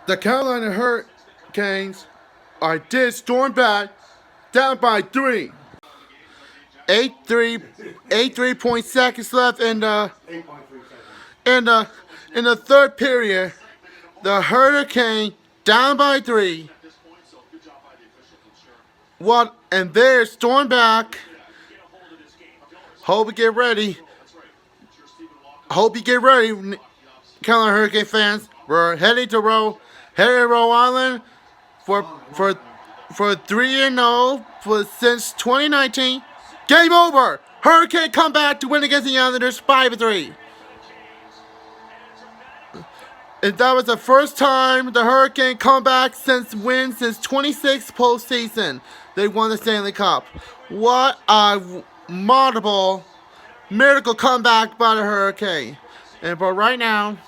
The Carolina Hurricanes did storm back, down by 3. 8.3 seconds left in the third period. The Hurricane down by 3. What? And they're stormed back. Hope you get ready. Carolina Hurricane fans. We're heading to Rhode Island for 3-0 since 2019. Game over. Hurricane come back to win against the Islanders 5-3. And that was the first time the Hurricane come back since 26 postseason. They won the Stanley Cup. What a multiple miracle comeback by the Hurricane. But right now,